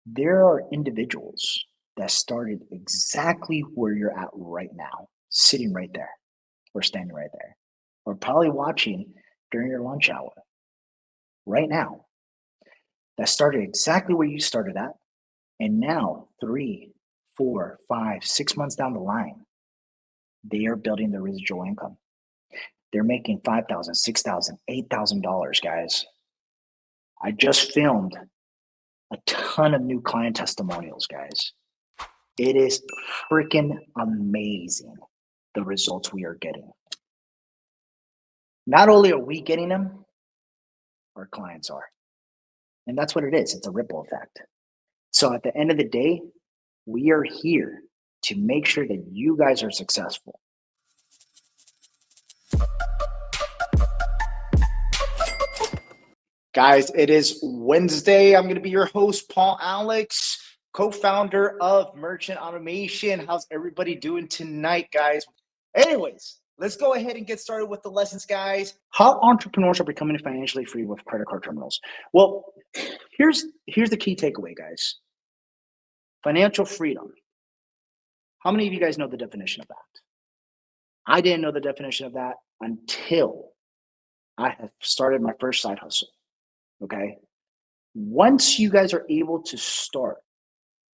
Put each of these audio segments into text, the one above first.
There are individuals that started exactly where you're at right now, sitting right there or standing right there, or probably watching during your lunch hour right now that started exactly where you started at. And now, 3, 4, 5, 6 months down the line, they are building their residual income. They're making $5,000, $6,000, $8,000, guys. I just filmed a ton of new client testimonials, guys. It is freaking amazing the results we are getting. Not only are we getting them, our clients are. And that's what it is. It's a ripple effect. So at the end of the day, we are here to make sure that you guys are successful. Guys, it is Wednesday. I'm going to be your host, Paul Alex, co-founder of Merchant Automation. How's everybody doing tonight, guys? Anyways, let's go ahead and get started with the lessons, guys. How entrepreneurs are becoming financially free with credit card terminals. Well, here's the key takeaway, guys. Financial freedom. How many of you guys know the definition of that? I didn't know the definition of that until I have started my first side hustle. Okay. Once you guys are able to start,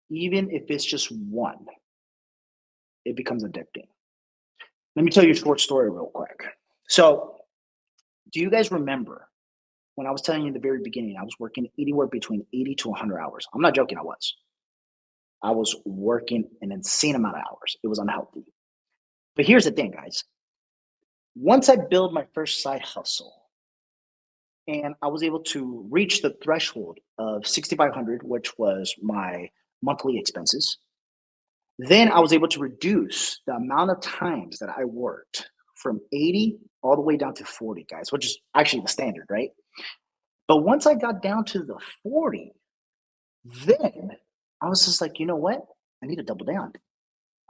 even if it's just one, it becomes addicting. Let me tell you a short story real quick. So, do you guys remember when I was telling you in the very beginning, I was working anywhere between 80 to 100 hours? I'm not joking, I was. I was working an insane amount of hours. It was unhealthy. But here's the thing, guys. Once I built my first side hustle and I was able to reach the threshold of 6,500, which was my monthly expenses, then I was able to reduce the amount of times that I worked from 80 all the way down to 40, guys, which is actually the standard, right? But once I got down to the 40, then I was just like, you know what? I need to double down.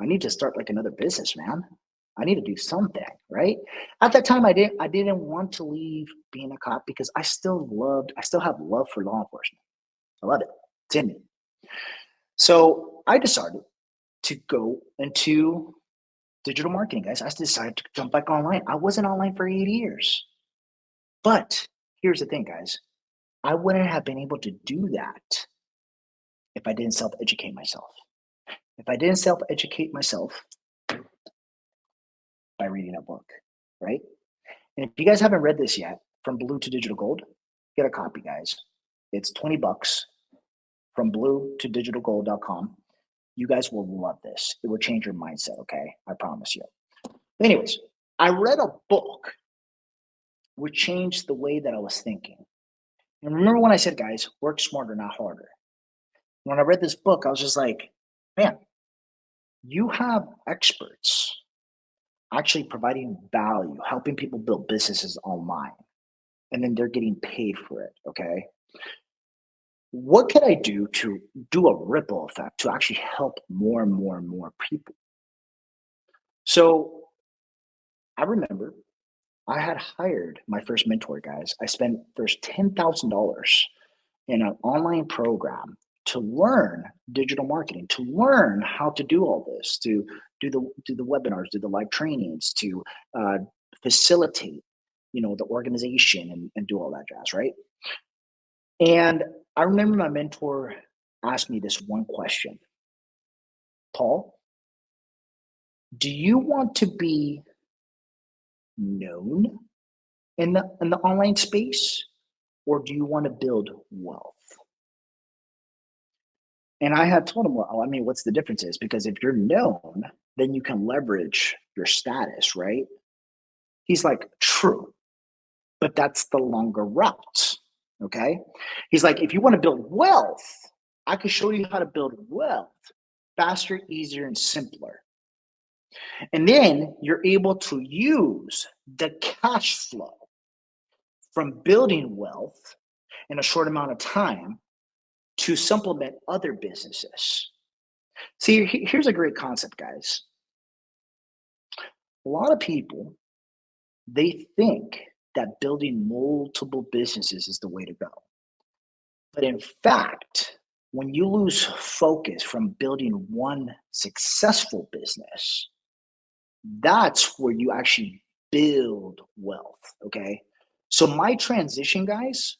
I need to start like another business, man. I need to do something, right? At that time, I didn't want to leave being a cop because I still have love for law enforcement. I love it. It's in me. So I decided to go into digital marketing, guys. I decided to jump back online. I wasn't online for 8 years. But here's the thing, guys. I wouldn't have been able to do that if I didn't self-educate myself. If I didn't self-educate myself by reading a book, right? And if you guys haven't read this yet, From Blue to Digital Gold, get a copy, guys. It's $20 from blue to digitalgold.com. You guys will love this. It will change your mindset, okay? I promise you. Anyways, I read a book which changed the way that I was thinking. And remember when I said, guys, work smarter, not harder. When I read this book, I was just like, man, you have experts actually providing value, helping people build businesses online, and then they're getting paid for it, okay? What can I do to do a ripple effect to actually help more and more and more people? So I remember I had hired my first mentor, guys. I spent first $10,000 in an online program to learn digital marketing, to learn how to do all this, to do the webinars, do the live trainings, to uh, facilitate, the organization and do all that jazz, right? And I remember my mentor asked me this one question: Paul, do you want to be known in the online space, or do you want to build wealth? And I had told him, well, I mean, what's the difference is because if you're known, then you can leverage your status, right? He's like, true, but that's the longer route. Okay. He's like, if you want to build wealth, I could show you how to build wealth faster, easier, and simpler. And then you're able to use the cash flow from building wealth in a short amount of time to supplement other businesses. See, here's a great concept, guys. A lot of people, they think that building multiple businesses is the way to go. But in fact, when you lose focus from building one successful business, that's where you actually build wealth. Okay. So, my transition, guys,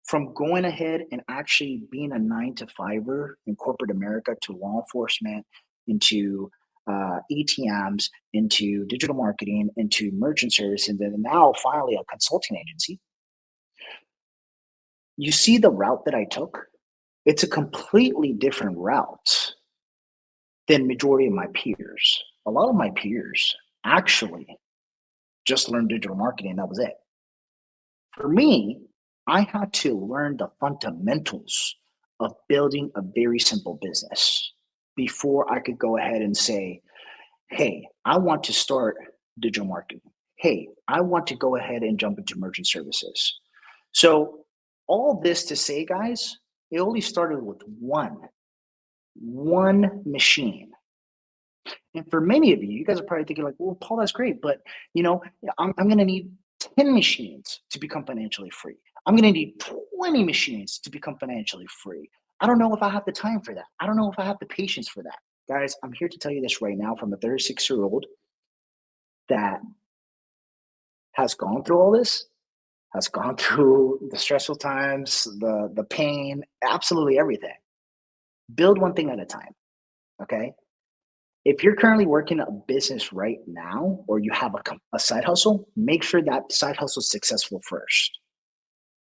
from going ahead and actually being a 9 to 5er in corporate America to law enforcement, into ATMs, into digital marketing, into merchant service, and then now finally a consulting agency. You see the route that I took? It's a completely different route than majority of my peers. A lot of my peers actually just learned digital marketing and that was it. For me, I had to learn the fundamentals of building a very simple business before I could go ahead and say, hey, I want to start digital marketing. Hey, I want to go ahead and jump into merchant services. So, all this to say, guys, it only started with one machine. And for many of you, you guys are probably thinking like, well, Paul, that's great, but I'm going to need 10 machines to become financially free. I'm going to need 20 machines to become financially free. I don't know if I have the time for that. I don't know if I have the patience for that. Guys, I'm here to tell you this right now from a 36-year-old that has gone through all this, has gone through the stressful times, the pain, absolutely everything. Build one thing at a time, okay? If you're currently working a business right now or you have a side hustle, make sure that side hustle is successful first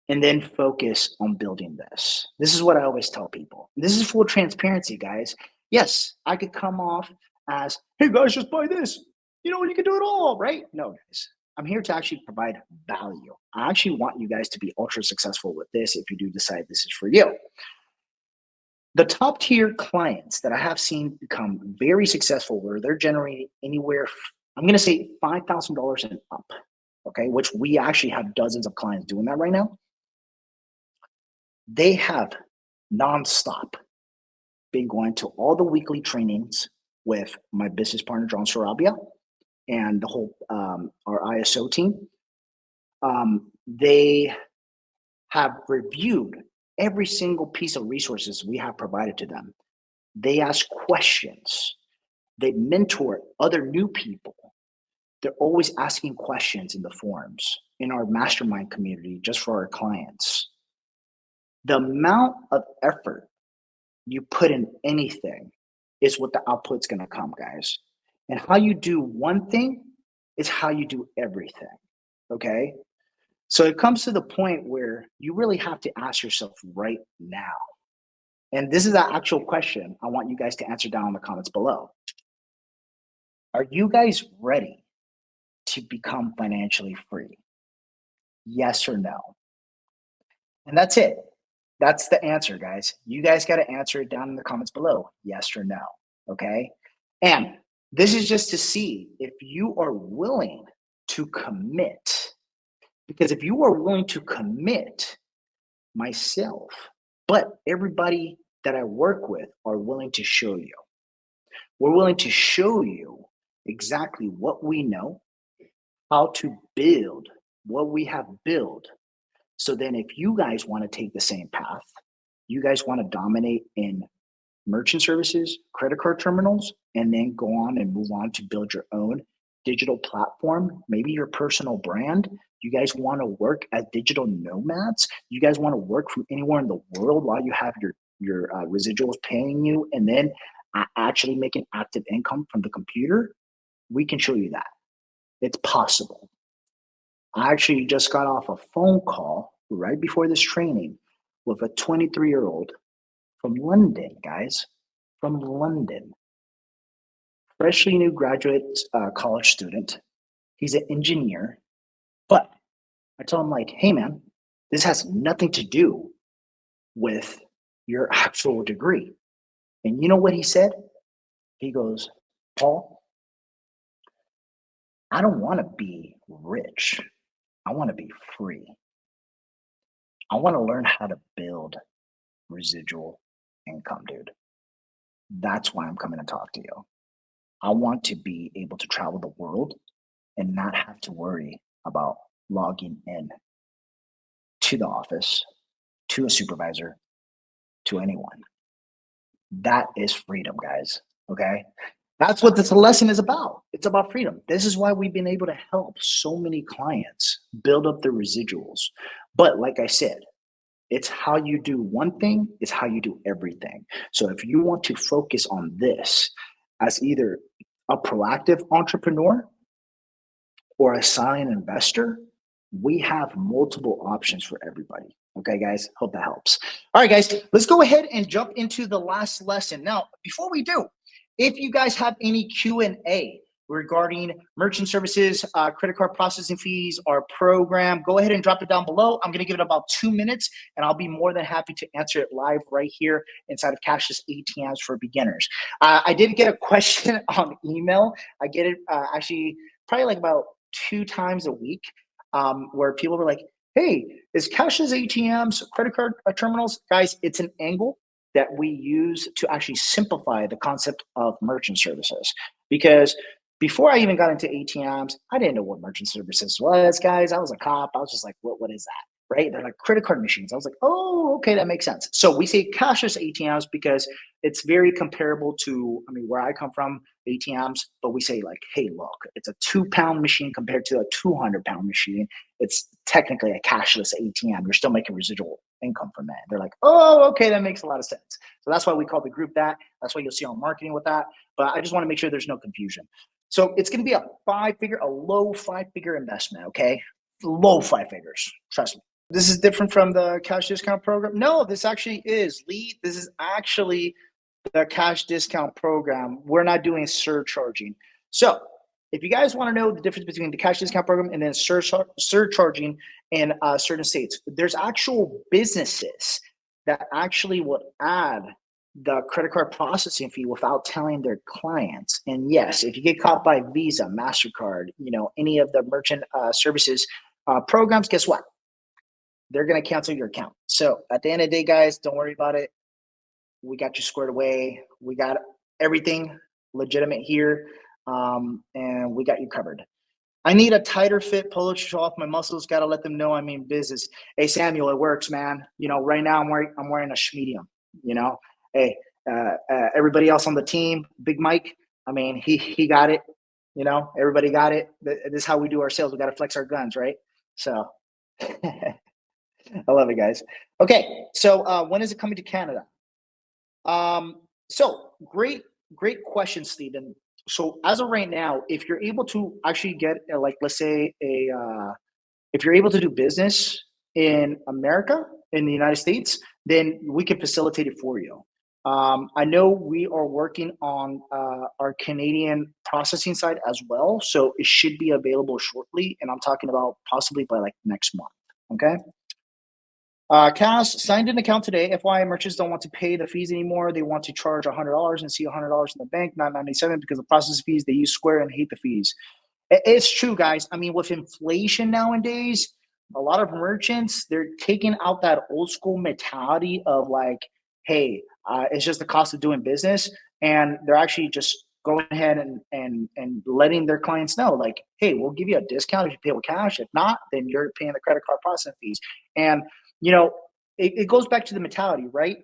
and then focus on building this. This is what I always tell people. This is full transparency, guys. Yes, I could come off as, hey guys, just buy this. You can do it all, right? No, guys. I'm here to actually provide value. I actually want you guys to be ultra successful with this if you do decide this is for you. The top tier clients that I have seen become very successful where they're generating anywhere, I'm going to say $5,000 and up, okay, which we actually have dozens of clients doing that right now. They have nonstop been going to all the weekly trainings with my business partner, John Sarabia, and the whole our ISO team. They have reviewed every single piece of resources we have provided to them. They ask questions. They mentor other new people. They're always asking questions in the forums, in our mastermind community, just for our clients. The amount of effort you put in anything is what the output's going to come, guys. And how you do one thing is how you do everything. Okay. So it comes to the point where you really have to ask yourself right now. And this is an actual question I want you guys to answer down in the comments below. Are you guys ready to become financially free? Yes or no? And that's it. That's the answer, guys. You guys got to answer it down in the comments below. Yes or no. Okay. And this is just to see if you are willing to commit. Because if you are willing to commit, myself, but everybody that I work with are willing to show you. We're willing to show you exactly what we know, how to build what we have built. So then, if you guys want to take the same path, you guys want to dominate in merchant services, credit card terminals, and then go on and move on to build your own digital platform, maybe your personal brand. You guys want to work as digital nomads. You guys want to work from anywhere in the world while you have your residuals paying you, and then actually making active income from the computer. We can show you that. It's possible. I actually just got off a phone call right before this training with a 23-year-old from London, guys, from London. Freshly new graduate college student. He's an engineer, but I told him like, hey man, this has nothing to do with your actual degree. And you know what he said? He goes, Paul, I don't want to be rich. I want to be free. I want to learn how to build residual income, dude. That's why I'm coming to talk to you. I want to be able to travel the world and not have to worry about logging in to the office, to a supervisor, to anyone. That is freedom, guys. Okay. That's what this lesson is about. It's about freedom. This is why we've been able to help so many clients build up their residuals. But like I said, it's how you do one thing, is how you do everything. So if you want to focus on this as either a proactive entrepreneur or a silent investor, we have multiple options for everybody. Okay, guys, hope that helps. All right, guys, let's go ahead and jump into the last lesson. Now, before we do, if you guys have any Q&A regarding merchant services, credit card processing fees, our program, go ahead and drop it down below. I'm going to give it about 2 minutes, and I'll be more than happy to answer it live right here inside of Cashless ATMs for beginners. I did get a question on email. I get it actually probably like about 2 times a week, where people were like, hey, is Cashless ATMs credit card terminals? Guys, it's an angle that we use to actually simplify the concept of merchant services. Because before I even got into ATMs, I didn't know what merchant services was, guys. I was a cop. I was just like, what is that? Right? They're like credit card machines. I was like, oh, okay, that makes sense. So we say cashless ATMs because it's very comparable to, I mean, where I come from, ATMs, but we say like, hey, look, it's a 2-pound machine compared to a 200-pound machine. It's technically a cashless ATM. You're still making residual income from that. They're like, oh, okay, that makes a lot of sense. So that's why we call the group that. That's why you'll see on marketing with that. But I just want to make sure there's no confusion. So it's going to be a low 5-figure investment, okay? Low 5 figures, trust me. This is different from the cash discount program. No, this actually is, Lee. This is actually the cash discount program. We're not doing surcharging. So if you guys want to know the difference between the cash discount program and then surcharging in certain states, there's actual businesses that actually will add the credit card processing fee without telling their clients. And yes, if you get caught by Visa, MasterCard, any of the merchant services programs, guess what? They're going to cancel your account. So at the end of the day, guys, don't worry about it. We got you squared away. We got everything legitimate here, and we got you covered. I need a tighter fit polo to show off my muscles. Got to let them know I mean business. Hey, Samuel, it works, man. Right now I'm wearing a schmedium. Hey, everybody else on the team, Big Mike. I mean, he got it. Everybody got it. This is how we do our sales. We got to flex our guns, right? So, I love it, guys. Okay, so when is it coming to Canada? So great question, Stephen. So as of right now, if you're able to actually get let's say if you're able to do business in America, in the United States, then we can facilitate it for you. I know we are working on our Canadian processing side as well, so it should be available shortly, and I'm talking about possibly by like next month. Okay. Cass signed an account today. FYI, merchants don't want to pay the fees anymore. They want to charge $100 and see $100 in the bank, not $97 because of processing fees. They use Square and hate the fees. It's true, guys. I mean, with inflation nowadays, a lot of merchants, they're taking out that old school mentality of like, hey, it's just the cost of doing business. And they're actually just going ahead and letting their clients know, like, hey, we'll give you a discount if you pay with cash. If not, then you're paying the credit card processing fees. And it goes back to the mentality, right?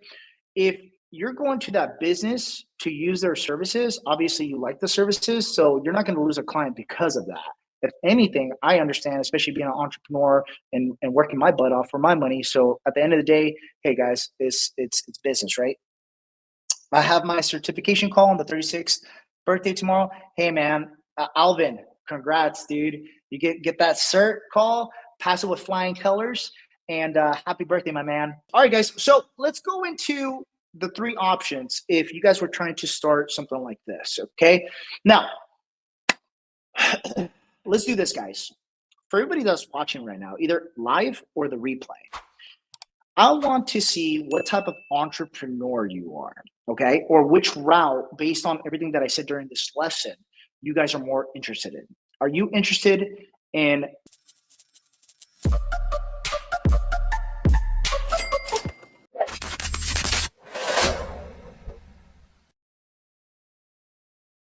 If you're going to that business to use their services, obviously you like the services, so you're not going to lose a client because of that. If anything, I understand, especially being an entrepreneur and working my butt off for my money. So at the end of the day, hey guys, it's business, right? I have my certification call on the 36th birthday tomorrow. Hey man, Alvin, congrats, dude. You get that cert call, pass it with flying colors. And happy birthday, my man. All right, guys. So let's go into the 3 options if you guys were trying to start something like this. Okay. Now, let's do this, guys. For everybody that's watching right now, either live or the replay, I want to see what type of entrepreneur you are. Okay. Or which route, based on everything that I said during this lesson, you guys are more interested in. Are you interested in